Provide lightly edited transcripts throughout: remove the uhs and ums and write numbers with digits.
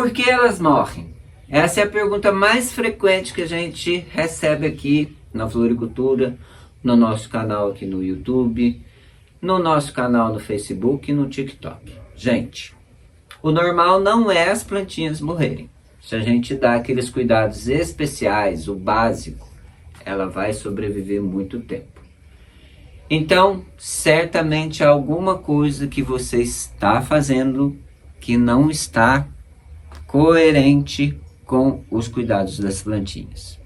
Por que elas morrem? Essa é a pergunta mais frequente que a gente recebe aqui na floricultura, no nosso canal aqui no YouTube, no nosso canal no Facebook e no TikTok. Gente, o normal não é as plantinhas morrerem. Se a gente dá aqueles cuidados especiais, o básico, ela vai sobreviver muito tempo. Então, certamente alguma coisa que você está fazendo que não está coerente com os cuidados das plantinhas.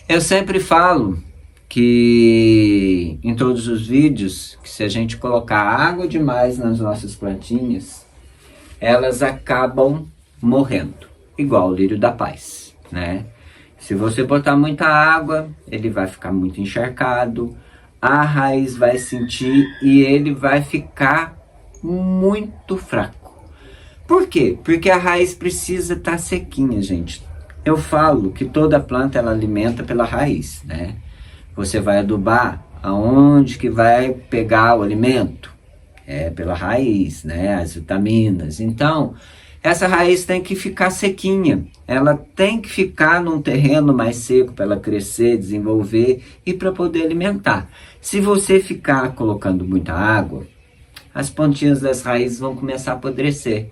Eu sempre falo que em todos os vídeos, que se a gente colocar água demais nas nossas plantinhas, elas acabam morrendo, igual o lírio da paz, né? Se você botar muita água, ele vai ficar muito encharcado, a raiz vai sentir e ele vai ficar muito fraco. Por quê? Porque a raiz precisa estar sequinha, gente. Eu falo que toda planta ela alimenta pela raiz, né? Você vai adubar, aonde que vai pegar o alimento? É pela raiz, né? As vitaminas. Então, essa raiz tem que ficar sequinha. Ela tem que ficar num terreno mais seco para ela crescer, desenvolver e para poder alimentar. Se você ficar colocando muita água, as pontinhas das raízes vão começar a apodrecer.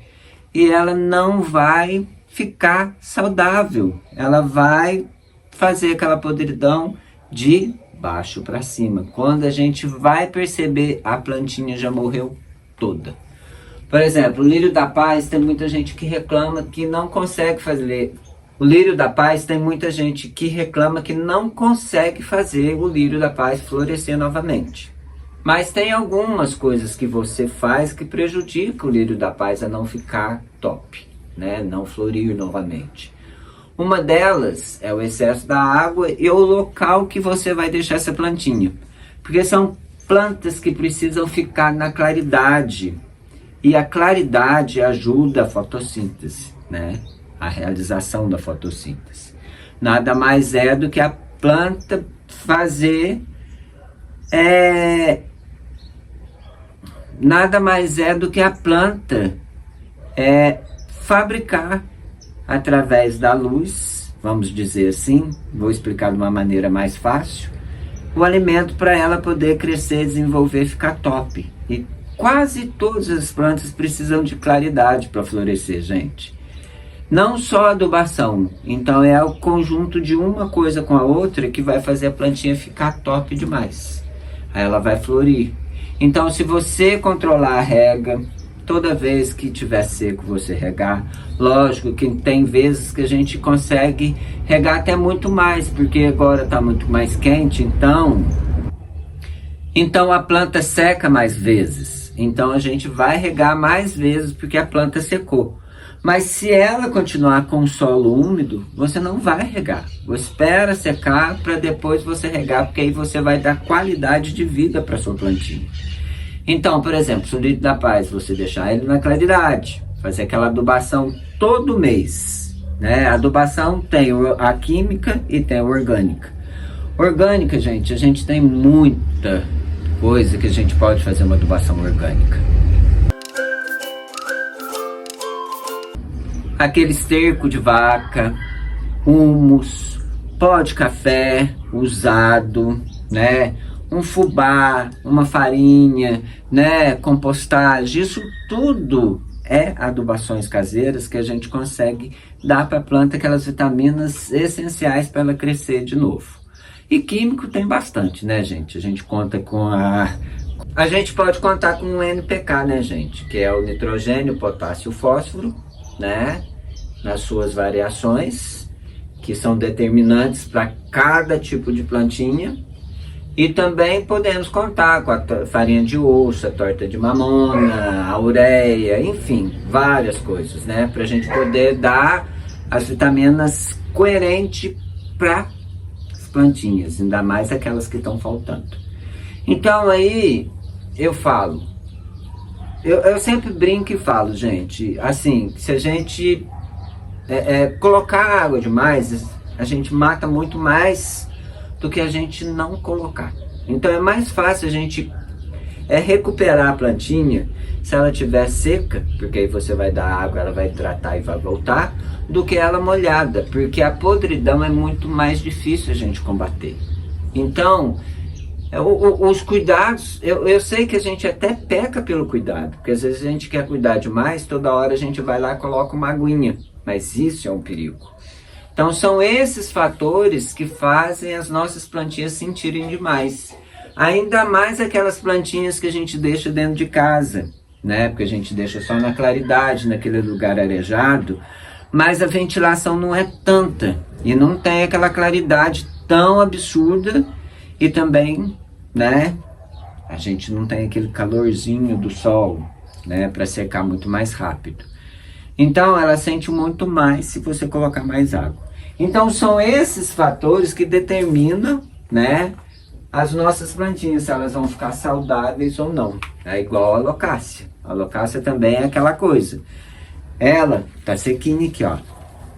E ela não vai ficar saudável. Ela vai fazer aquela podridão de baixo para cima. Quando a gente vai perceber, a plantinha já morreu toda. Por exemplo, o lírio da paz, tem muita gente que reclama que não consegue fazer. O lírio da paz, tem muita gente que reclama que não consegue fazer o lírio da paz florescer novamente. Mas tem algumas coisas que você faz que prejudicam o lírio da paz a não ficar top, né? Não florir novamente. Uma delas é o excesso da água e o local que você vai deixar essa plantinha. Porque são plantas que precisam ficar na claridade. E a claridade ajuda a fotossíntese, né? A realização da fotossíntese. Nada mais é do que a planta fazer... Nada mais é do que a planta fabricar através da luz, vamos dizer assim, vou explicar de uma maneira mais fácil, o alimento para ela poder crescer, desenvolver, ficar top. E quase todas as plantas precisam de claridade para florescer, gente. Não só adubação, então é o conjunto de uma coisa com a outra que vai fazer a plantinha ficar top demais. Aí ela vai florir. Então, se você controlar a rega, toda vez que tiver seco você regar, lógico que tem vezes que a gente consegue regar até muito mais, porque agora está muito mais quente, então a planta seca mais vezes. Então a gente vai regar mais vezes porque a planta secou. Mas se ela continuar com o solo úmido, você não vai regar. Você espera secar para depois você regar, porque aí você vai dar qualidade de vida para sua plantinha. Então, por exemplo, se o lírio da paz você deixar ele na claridade, fazer aquela adubação todo mês, né? A adubação tem a química e tem a orgânica. Orgânica, gente, a gente tem muita coisa que a gente pode fazer uma adubação orgânica. Aquele esterco de vaca, humus, pó de café usado, né? Um fubá, uma farinha, né? Compostagem, isso tudo é adubações caseiras que a gente consegue dar para a planta aquelas vitaminas essenciais para ela crescer de novo. E químico tem bastante, né, gente? A gente conta com a gente pode contar com o NPK, né, gente? Que é o nitrogênio, potássio e fósforo, né? Nas suas variações, que são determinantes para cada tipo de plantinha. E também podemos contar com a farinha de osso, a torta de mamona, a ureia, enfim, várias coisas, né? Para a gente poder dar as vitaminas coerentes para as plantinhas, ainda mais aquelas que estão faltando. Então aí eu falo, eu sempre brinco e falo, gente, assim, se a gente colocar água demais, a gente mata muito mais do que a gente não colocar. Então é mais fácil a gente é recuperar a plantinha se ela estiver seca, porque aí você vai dar água, ela vai tratar e vai voltar, do que ela molhada, porque a podridão é muito mais difícil a gente combater. Então, os cuidados, eu sei que a gente até peca pelo cuidado, porque às vezes a gente quer cuidar demais, toda hora a gente vai lá e coloca uma aguinha, mas isso é um perigo. Então são esses fatores que fazem as nossas plantinhas sentirem demais. Ainda mais aquelas plantinhas que a gente deixa dentro de casa, né? Porque a gente deixa só na claridade, naquele lugar arejado, mas a ventilação não é tanta e não tem aquela claridade tão absurda e também, né? A gente não tem aquele calorzinho do sol, né? Para secar muito mais rápido. Então ela sente muito mais se você colocar mais água. Então são esses fatores que determinam, né, as nossas plantinhas, se elas vão ficar saudáveis ou não. É igual a alocácia. A alocácia também é aquela coisa. Ela tá sequinha aqui, ó.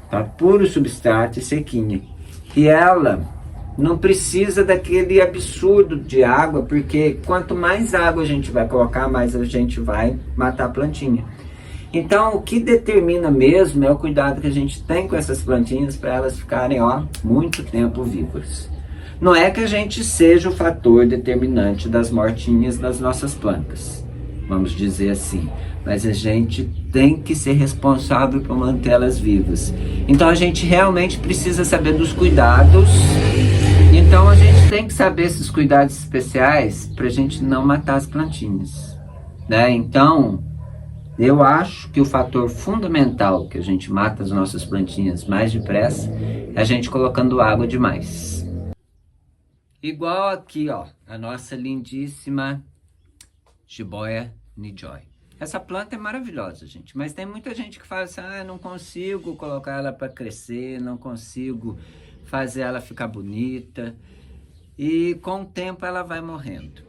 Tá puro substrato e sequinha. E ela não precisa daquele absurdo de água, porque quanto mais água a gente vai colocar, mais a gente vai matar a plantinha. Então, o que determina mesmo é o cuidado que a gente tem com essas plantinhas para elas ficarem, ó, muito tempo vivas. Não é que a gente seja o fator determinante das mortinhas das nossas plantas, vamos dizer assim, mas a gente tem que ser responsável por mantê-las vivas. Então, a gente realmente precisa saber dos cuidados. Então, a gente tem que saber esses cuidados especiais para a gente não matar as plantinhas, né? Então, eu acho que o fator fundamental que a gente mata as nossas plantinhas mais depressa é a gente colocando água demais. Igual aqui, ó, a nossa lindíssima jiboia nijoy. Essa planta é maravilhosa, gente, mas tem muita gente que fala assim, ah, não consigo colocar ela para crescer, não consigo fazer ela ficar bonita, e com o tempo ela vai morrendo.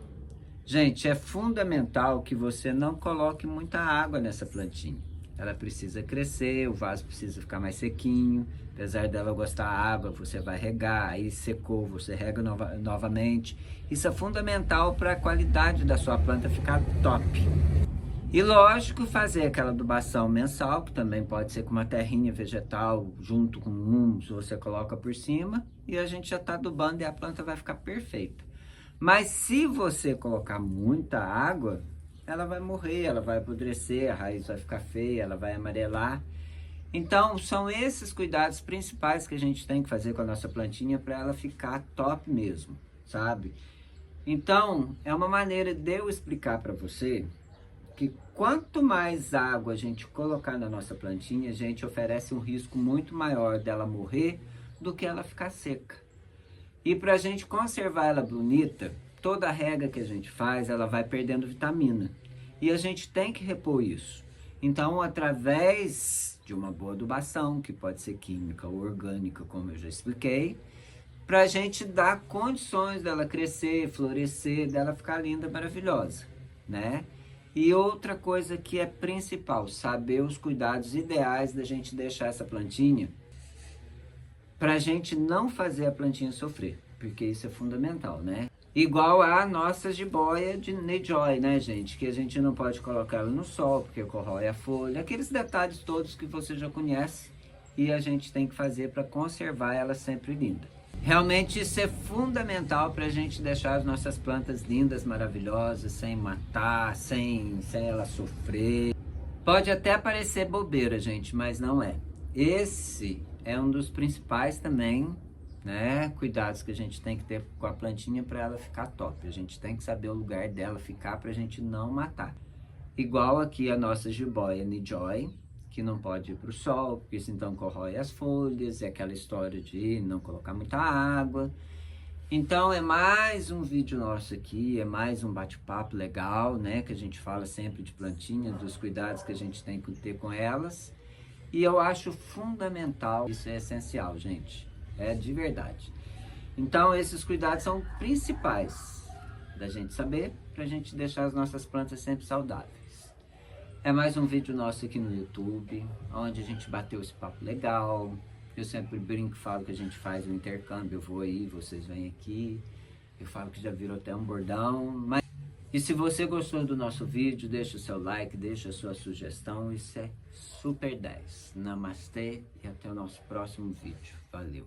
Gente, é fundamental que você não coloque muita água nessa plantinha. Ela precisa crescer, o vaso precisa ficar mais sequinho. Apesar dela gostar da água, você vai regar, aí secou, você rega novamente. Isso é fundamental para a qualidade da sua planta ficar top. E lógico, fazer aquela adubação mensal, que também pode ser com uma terrinha vegetal, junto com humus, você coloca por cima, e a gente já está adubando e a planta vai ficar perfeita. Mas se você colocar muita água, ela vai morrer, ela vai apodrecer, a raiz vai ficar feia, ela vai amarelar. Então, são esses cuidados principais que a gente tem que fazer com a nossa plantinha para ela ficar top mesmo, sabe? Então, é uma maneira de eu explicar para você que quanto mais água a gente colocar na nossa plantinha, a gente oferece um risco muito maior dela morrer do que ela ficar seca. E para a gente conservar ela bonita, toda a rega que a gente faz, ela vai perdendo vitamina. E a gente tem que repor isso. Então, através de uma boa adubação, que pode ser química ou orgânica, como eu já expliquei, para a gente dar condições dela crescer, florescer, dela ficar linda, maravilhosa, né? E outra coisa que é principal, saber os cuidados ideais da gente deixar essa plantinha para a gente não fazer a plantinha sofrer, porque isso é fundamental, né? Igual a nossa jiboia de nijoy, né, gente? Que a gente não pode colocar ela no sol, porque corrói a folha. Aqueles detalhes todos que você já conhece e a gente tem que fazer para conservar ela sempre linda. Realmente isso é fundamental para a gente deixar as nossas plantas lindas, maravilhosas, sem matar, sem ela sofrer. Pode até parecer bobeira, gente, mas não é. Esse é um dos principais também, né, cuidados que a gente tem que ter com a plantinha para ela ficar top. A gente tem que saber o lugar dela ficar para a gente não matar. Igual aqui a nossa jiboia nijoy, que não pode ir para o sol, porque isso então corrói as folhas, é aquela história de não colocar muita água. Então é mais um vídeo nosso aqui, é mais um bate-papo legal, né, que a gente fala sempre de plantinha, dos cuidados que a gente tem que ter com elas. E eu acho fundamental, isso é essencial, gente, é de verdade. Então esses cuidados são principais da gente saber, pra gente deixar as nossas plantas sempre saudáveis. É mais um vídeo nosso aqui no YouTube, onde a gente bateu esse papo legal. Eu sempre brinco, falo que a gente faz um intercâmbio, eu vou aí, vocês vêm aqui. Eu falo que já virou até um bordão, mas E se você gostou do nosso vídeo, deixa o seu like, deixa a sua sugestão, isso é super 10. Namastê e até o nosso próximo vídeo. Valeu!